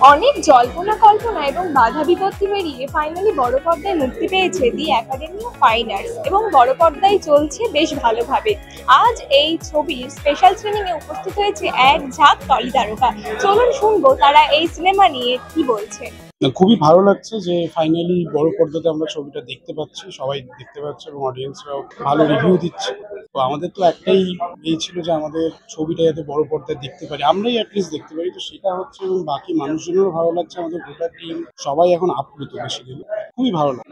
অনেক জল্পনা কল্পনা এবং বাধা বিপত্তি পেরিয়ে ফাইনালি বড় পর্দায় মুক্তি পেয়েছে দি একাডেমি অফ ফাইন আর্টস এবং বড় পর্দায় চলছে বেশ ভালোভাবে। আজ এই ছবির স্পেশাল স্ক্রিনিং এ উপস্থিত হয়েছে এক ঝাঁক টলি তারকা। চলুন শুনবো তারা এই সিনেমা নিয়ে কি বলছে। খুবই ভালো লাগছে যে ফাইনালি বড় পর্দাতে আমরা ছবিটা দেখতে পাচ্ছি, সবাই দেখতে পাচ্ছে এবং অডিয়েন্সরাও ভালো রিভিউ দিচ্ছে। তো আমাদের তো একটাই ছিল যে আমাদের ছবিটা যাতে বড় পর্দায় দেখতে পারি, আমরাই অ্যাটলিস্ট দেখতে পারি, তো সেটা হচ্ছে এবং বাকি মানুষজনেরও ভালো লাগছে। আমাদের গোটা টিম সবাই এখন আপ্লুত, বেসিক্যালি খুবই ভালো লাগছে।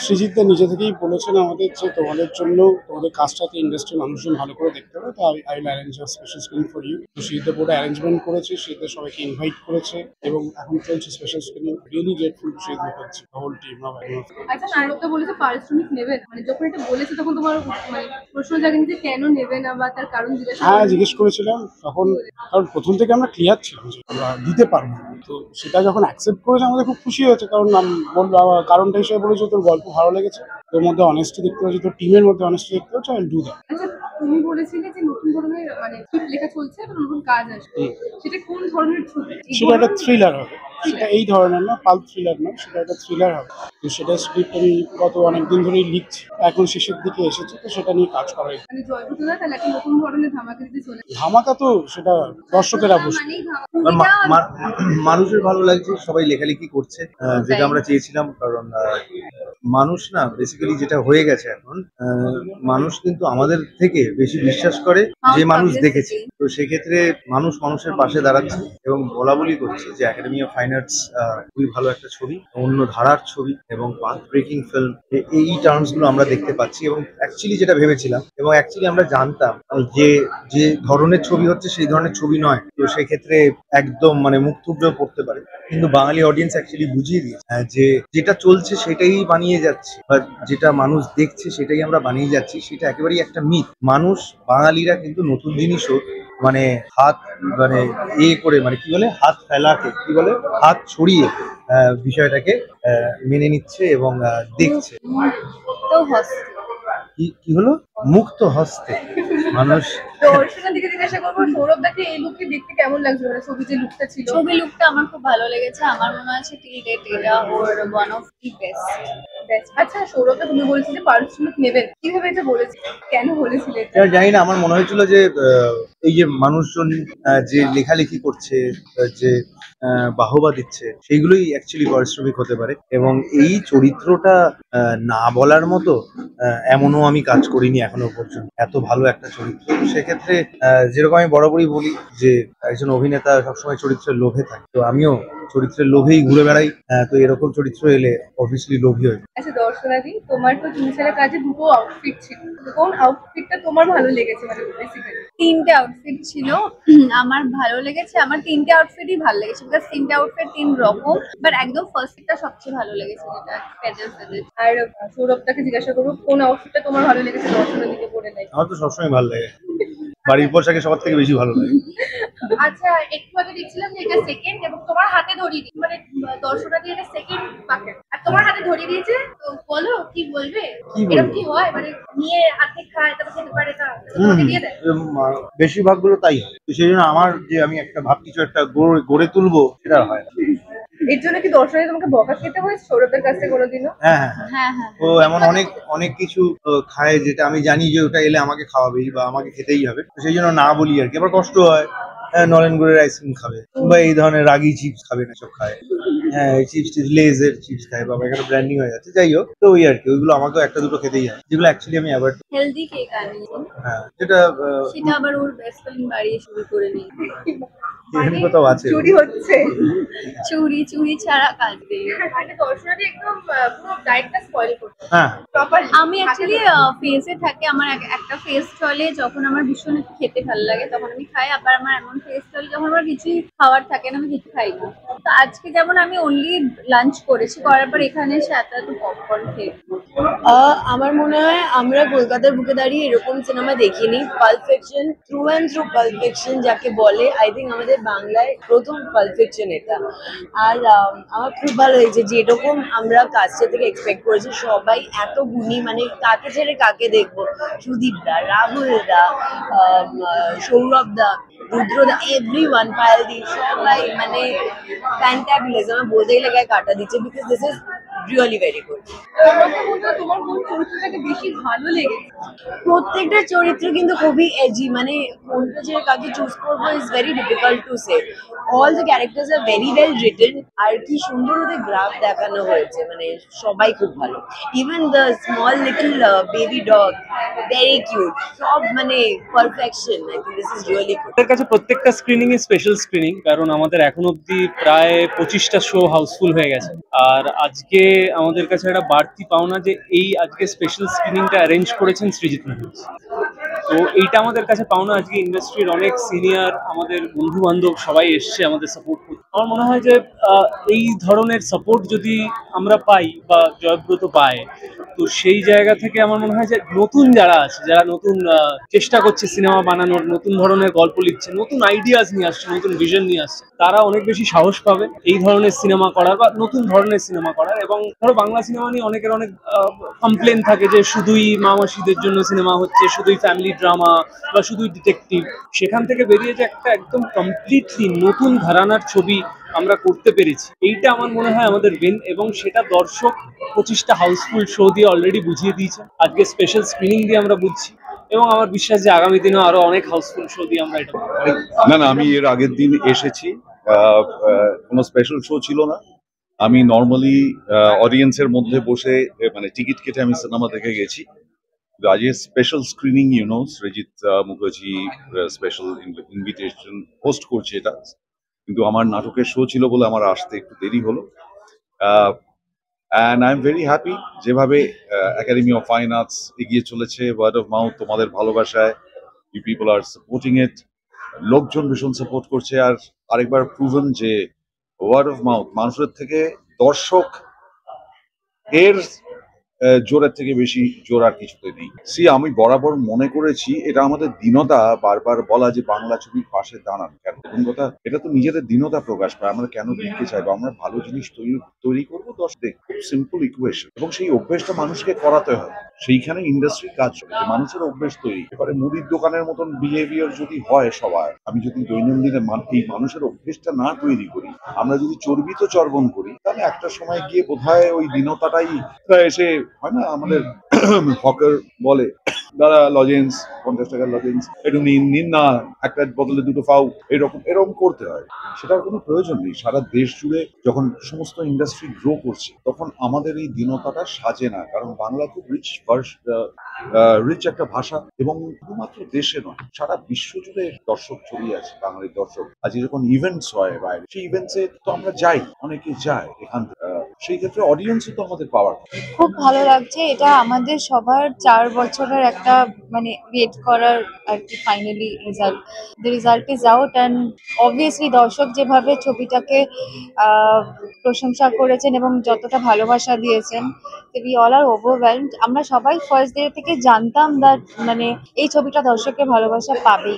সৃজিতদা নিজে থেকেই বলেছেন আমাদের যে তোমাদের জন্য, তোমাদের কাজটাকে ইন্ডাস্ট্রির মানুষজন ভালো করে দেখতে হবে, তো I will arrange a special screening for you. তো সৃজিতদা পুরো অ্যারেঞ্জমেন্ট করেছে, সৃজিতদা সবাইকে ইনভাইট করেছে এবং এখন চলছে special screening. Really grateful to Srijit Mukherjee, the whole team of Animal. আচ্ছা, নায়কটা বলেছে পারিশ্রমিক নেবেন, মানে যখন এটা বলেছে তখন তোমার মানে প্রশ্ন জাগেনি যে কেন নেবে না বা তার কারণ জিজ্ঞাসা? হ্যাঁ, জিজ্ঞেস করেছিলাম তখন, কারণ প্রথম থেকে আমরা ক্লিয়ার ছিলাম যে আমরা দিতে পারবো না। তো সেটা যখন অ্যাকসেপ্ট করেছে আমাদের খুব খুশি হয়েছে, কারণ বলবো কারণটা হিসেবে বলেছে তোর গল্প ভালো লেগেছে, তোর মধ্যে অনেস্টি দেখতে পাচ্ছি, তোর টিমের মধ্যে অনেস্টি দেখতে পাচ্ছি, আই উইল ডু দ্যাট। আচ্ছা, তুমি বলেছিলে যে নতুন ধরনের মানে স্ক্রিপ্ট লেখা চলছে এবং নতুন কাজ আসবে, সেটা কোন ধরনের ছবি? সেটা একটা থ্রিলার হবে, সেটা এই ধরনের না, পাল্প থ্রিলার না, সেটা একটা থ্রিলার হবে। তো সেটা স্ক্রিপ্ট আমি গত অনেকদিন ধরেই লিখছি, এখন শেষের দিকে এসেছে, তো সেটা নিয়ে কাজ করাই। মানে জয়প্রদা তাহলে একটা নতুন ধরনের ধামাকা দিতে চলে। ধামাকা তো সেটা দর্শকেরা বুঝবে। মানেই ধামাকা। মানুষের ভালো লাগছে, সবাই লেখালেখি করছে, যেটা আমরা চেয়েছিলাম। কারণ মানুষ না বেসিক্যালি যেটা হয়ে গেছে এখন, মানুষ কিন্তু আমাদের থেকে বেশি বিশ্বাস করে যে মানুষ দেখেছে। তো সেক্ষেত্রে মানুষ মানুষের পাশে দাঁড়াচ্ছে এবং বলা বলি করছে যে একাডেমি অফ ফাইন আর্টস খুবই ভালো একটা ছবি, অন্য ধারার ছবি এবং পাথ ব্রেকিং ফিল্ম, এই টার্মস গুলো আমরা দেখতে পাচ্ছি। এবং অ্যাকচুয়ালি যেটা ভেবেছিলাম এবং অ্যাকচুয়ালি আমরা জানতাম যে যে ধরনের ছবি হচ্ছে সেই ধরনের ছবি নয়, তো সেক্ষেত্রে একদম মানে মুখ থুবড়েও পড়তে পারে। কিন্তু বাঙালি অডিয়েন্স অ্যাকচুয়ালি বুঝিয়ে দিয়েছে যে যেটা চলছে সেটাই বানিয়ে যাচ্ছে, বা যেটা মানুষ দেখছে সেটাই আমরা বানিয়ে যাচ্ছি, সেটা একেবারেই একটা মিথ। মানুষ বাঙালিরা কিন্তু নতুন জিনিসও মানে হাত মানে করে মানে কি বলে হাত ফেলাকে কি বলে হাত ছড়িয়ে বিষয়টাকে মেনে নিচ্ছে এবং দেখছে। কি হলো মুক্ত হস্তে মানুষ। দর্শকের দিকে জিজ্ঞাসা করবো, সৌরভদাকে এই লুকটি দেখতে কেমন লাগছে? মানে ছবি যে লুকটা ছিল, ছবি লুকটা আমার খুব ভালো লেগেছে। আমার মনে আছে টিল ডেট এটা ওর ওয়ান অফ দি বেস্ট। আচ্ছা, সৌরভদা তুমি বলেছিলে পারিশ্রমিক নেবেন, কিভাবে এটা বলেছিলে, কেন বলেছিলে? জানি না, আমার মনে হয়েছিল যে এই যে মানুষজন যে লেখালেখি করছে, যে বাহবা দিচ্ছে, সেইগুলোই অ্যাকচুয়ালি পারিশ্রমিক হতে পারে। এবং এই চরিত্রটা না বলার মতো এমনও আমি কাজ করিনি এখনো পর্যন্ত, এত ভালো একটা চরিত্র। সেক্ষেত্রে যেরকম আমি বরাবরই বলি যে একজন অভিনেতা সবসময় চরিত্রের লোভে থাকে, তো আমিও চরিত্রের লোভেই ঘুরে বেড়াই। তো এরকম চরিত্র এলে অবভিয়াসলি লোভী হয়। আচ্ছা দর্শনাদি, তোমার তো তিনশালা কাজে দুটো আউটফিট ছিল, কোন আউটফিটটা তোমার ভালো লেগেছে? মানে বেসিক্যালি তিনটে আউটফিট ছিল, আমার ভালো লেগেছে। আমার তিনটে আউটফিটই ভালো লেগেছে, বিকজ তিনটে আউটফিট তিন রকম, বাট একদম ফার্স্টটা সবচেয়ে ভালো লেগেছে, যেটা ফেজাল। আর সৌরভটাকে জিজ্ঞাসা করবো কোন আউটফিটটা তোমার ভালো লেগেছে, দর্শনাদিকে বলে নাই। আমার তো সবসময় ভালো লাগে, বাড়ির পোশাকে সবার থেকে বেশি ভালো লাগে। আচ্ছা, একটু আগে দেখছিলাম যে এটা সেকেন্ড এবং তোমার হাতে ধরিয়ে দিই, মানে দর্শনাদি এটা সেকেন্ড বাকেট আর তোমার হাতে ধরিয়ে দিয়েছে, তো বলো কি বলবে? এরকম কি হয় মানে নিয়ে হাতে খায় তারপর খেতে পারে না, তোমাকে দিয়ে দেয়? বেশিরভাগ গুলো তাই হয়, তো সেই জন্য আমার যে আমি একটা ভাব কিছু একটা গড়ে তুলবো সেটা হয় না। এর জন্য কি দর্শনাদি তোমাকে বকা খেতে হয়েছে সৌরভের কাছ থেকে কোনোদিনও? হ্যাঁ, হ্যাঁ হ্যাঁ, ও এমন অনেক কিছু খায় যেটা আমি জানি যে ওটা এলে আমাকে খাওয়াবেই বা আমাকে খেতেই হবে, তো সেই জন্য না বলি আর কি। আবার কষ্ট হয়, নলেন গুড়ের আইসক্রিম খাবে বা এই ধরনের রাগি চিপস খাবে না, সব খায়। হ্যাঁ, চিপস লেজের চিপস খায়, বাবা এখানে ব্র্যান্ডিং হয়ে যাচ্ছে। যাই হোক, তো ওই আর কি, ওইগুলো আমাকেও একটা দুটো খেতেই হয়, যেগুলো অ্যাকচুয়ালি আমি অ্যাভয়েড। হেলদি কেক আনিয়েছি, হ্যাঁ, যেটা সেটা আবার ওর বেস্ট ফ্রেন্ড বাড়িয়ে শুরু করে নিই। কোথাও আছে চুরি হচ্ছে, চুরি ছাড়া কাজ নেই। মানে দর্শনাদি একদম পুরো ডায়েটটা স্পয়েল করছে। হ্যাঁ, আমি অ্যাকচুয়ালি ফেজে থাকি, আমার একটা ফেজ চলে যখন আমার ভীষণ একটু খেতে ভালো লাগে তখন আমি খাই, আবার আমার এমন ফেজ চলে যখন আমার কিছুই খাওয়ার থাকে না, আমি কিছু খাই না। তো আজকে যেমন আমি অনলি লাঞ্চ করেছি, করার পর এখানে এসে এত পপকর্ন খেয়ে। আমার মনে হয় আমরা কলকাতার বুকে দাঁড়িয়ে এরকম সিনেমা দেখিনি। Pulp fiction, through and through pulp fiction যাকে বলে, আই থিঙ্ক আমাদের বাংলায় প্রথম পাল্প ফিকশন এটা। আর আমার খুব ভালো হয়েছে যে এরকম আমরা কাজটা থেকে এক্সপেক্ট করেছি, সবাই এত গুণী, মানে কাকে ছেড়ে কাকে দেখবো, সুদীপ দা, রাহুল দা, সৌরভ দা, রুদ্রদা, এভরিওয়ান, পায়েলদি, সবাই মানে ফ্যান্টাবুলাস, আমার বলতে গেলে গায়ে কাটা দিচ্ছে, because this is really very good. তোমার কোন চরিত্রটাকে বেশি ভালো লেগেছে? প্রত্যেকটা চরিত্র কিন্তু খুবই এজি, মানে কোনটা যে কাকে চুজ করবো is very difficult to say. All the characters are very well written, আর কি সুন্দর ওদের গ্রাফ দেখানো হয়েছে, মানে সবাই খুব ভালো। Even the small little baby dog, very cute, সব মানে perfection. I think this is really good. আমাদের কাছে প্রত্যেকটা স্ক্রিনিং এ স্পেশাল স্ক্রিনিং, কারণ আমাদের এখন অব্দি প্রায় 25টা শো হাউসফুল হয়ে গেছে। আর আজকে আমাদের কাছে একটা বাড়তি পাওনা যে এই আজকে স্পেশাল স্ক্রিনিংটা অ্যারেঞ্জ করেছেন সৃজিত মুখার্জি। তো এইটা আমাদের কাছে পাওনা। আজকে ইন্ডাস্ট্রির অনেক সিনিয়র আমাদের বন্ধু বান্ধব সবাই এসছে আমাদের সাপোর্ট করতে। আমার মনে হয় যে এই ধরনের সাপোর্ট যদি আমরা পাই বা জয়ব্রত পায়, তো সেই জায়গা থেকে আমার মনে হয় যে নতুন যারা আছে, যারা নতুন চেষ্টা করছে সিনেমা বানানোর, নতুন ধরনের গল্প লিখছে, নতুন আইডিয়াস নিয়ে আসছে, নতুন ভিশন নিয়ে আসছে, তারা অনেক বেশি সাহস পাবে এই ধরনের সিনেমা করার বা নতুন ধরনের সিনেমা করার। এবং ধরো বাংলা সিনেমা নিয়ে অনেকের অনেক কমপ্লেন থাকে যে শুধুই মামাসিদের জন্য সিনেমা হচ্ছে, শুধুই ফ্যামিলি ড্রামা বা শুধুই ডিটেকটিভ। সেখান থেকে বেরিয়ে যে একটা একদম কমপ্লিটলি নতুন ঘরানার ছবি আমরা করতে পেরেছি, এইটা আমার মনে হয় আমাদের উইন। এবং সেটা দর্শক 25টা হাউসফুল শো দিয়ে অলরেডি বুঝিয়ে দিয়েছে, আজকে স্পেশাল স্ক্রিনিং দিয়ে আমরা বুঝছি, এবং আমার বিশ্বাস যে আগামী দিনেও আরো অনেক হাউসফুল শো দিয়ে আমরা এটা করব। না, আমি এর আগের দিন এসেছি, কোনো স্পেশাল শো ছিল না। আমি নর্মালি অডিয়েন্সের মধ্যে বসে মানে টিকিট কেটে আমি সিনেমা দেখে গেছি। আজকে special screening, Srijit Mukherjee special invitation host করছে এটা, কিন্তু আমার নাটকের শো ছিল বলে আমার আসতে একটু দেরি হলো। And I am very happy যেভাবে একাডেমি অফ ফাইন আর্টস এগিয়ে চলেছে, ওয়ার্ড অফ মাউথ, তোমাদের ভালোবাসায়, ইউ পিপল আর সাপোর্টিং ইট, লোকজন ভীষণ সাপোর্ট করছে। আর আরেকবার প্রুভেন যে ওয়ার্ড অফ মাউথ মানুষের থেকে দর্শক এর জোরের থেকে বেশি জোর আর কিছুতে নেই। আমি বরাবর মনে করেছি এটা আমাদের দীনতা বারবার বলা যে বাংলা ছবির পাশে দাঁড়ান কেন, প্রথম কথা এটা তো নিজেদের দীনতা প্রকাশ পায়। আমরা কেন দেখতে চাইবো? আমরা ভালো জিনিস তৈরি করবো দর্শক, খুব সিম্পল ইকুয়েশন, এবং সেই অভ্যেসটা মানুষকে করাতে হয়। সেইখানে ইন্ডাস্ট্রি কাজ করে যে মানুষের অভ্যেস তৈরি। এবারে মুদির দোকানের মতন বিহেভিয়ার যদি হয় সবার, আমি যদি দৈনন্দিনে এই মানুষের অভ্যেসটা না তৈরি করি, আমরা যদি চর্বিত চর্বণ করি, তাহলে একটা সময় গিয়ে বোধহয় ওই দীনতাটাই এসে হয় না। আমাদের হকার বলে দাদা লজেন্স, 50 টাকার লজেন্স একটু নিন না, একটা বদলে দুটো পাও, এরকম করতে হয়। সেটার কোনো প্রয়োজন নেই। সারা দেশ জুড়ে যখন সমস্ত ইন্ডাস্ট্রি গ্রো করছে, তখন আমাদের এই দীনতাটা সাজে না। কারণ বাংলা খুব রিচ একটা ভাষা, এবং শুধুমাত্র দেশে নয়, সারা বিশ্ব জুড়ে দর্শক ছড়িয়ে আছে, বাঙালির দর্শক। আজ যখন ইভেন্টস হয় বাইরে, সেই ইভেন্টসে তো আমরা যাই, অনেকে যায় এখান থেকে, সেই ক্ষেত্রে অডিয়েন্সও তো আমাদের পাওয়ার। খুব ভালো লাগছে। এটা আমাদের সবার 4 বছরের একটা মানে ওয়েট করার আর কি finally result. The result is out and obviously দর্শক যেভাবে ছবিটাকে প্রশংসা করেছেন এবং যতটা ভালোবাসা দিয়েছেন, উই অল আর ওভারওয়েলমড। আমরা সবাই ফার্স্ট ডে থেকে জানতাম দ্যাট মানে এই ছবিটা দর্শকের ভালোবাসা পাবেই,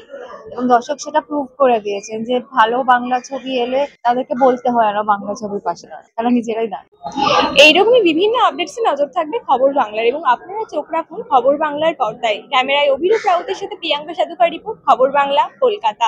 এবং দর্শক সেটা প্রুভ করে দিয়েছেন যে ভালো বাংলা ছবি এলে তাদেরকে বলতে হয় না বাংলা ছবির পাশে দাঁড়ায়, তারা নিজেরাই দাঁড়ায়। এইরকমই বিভিন্ন আপডেটসে নজর থাকবে খবর বাংলার, এবং আপনারা চোখ রাখুন খবর বাংলার পর্দায়। ক্যামেরায় অভিরূপ রাউতের সাথে প্রিয়াঙ্কা সাধুকার রিপোর্ট, খবর বাংলা, কলকাতা।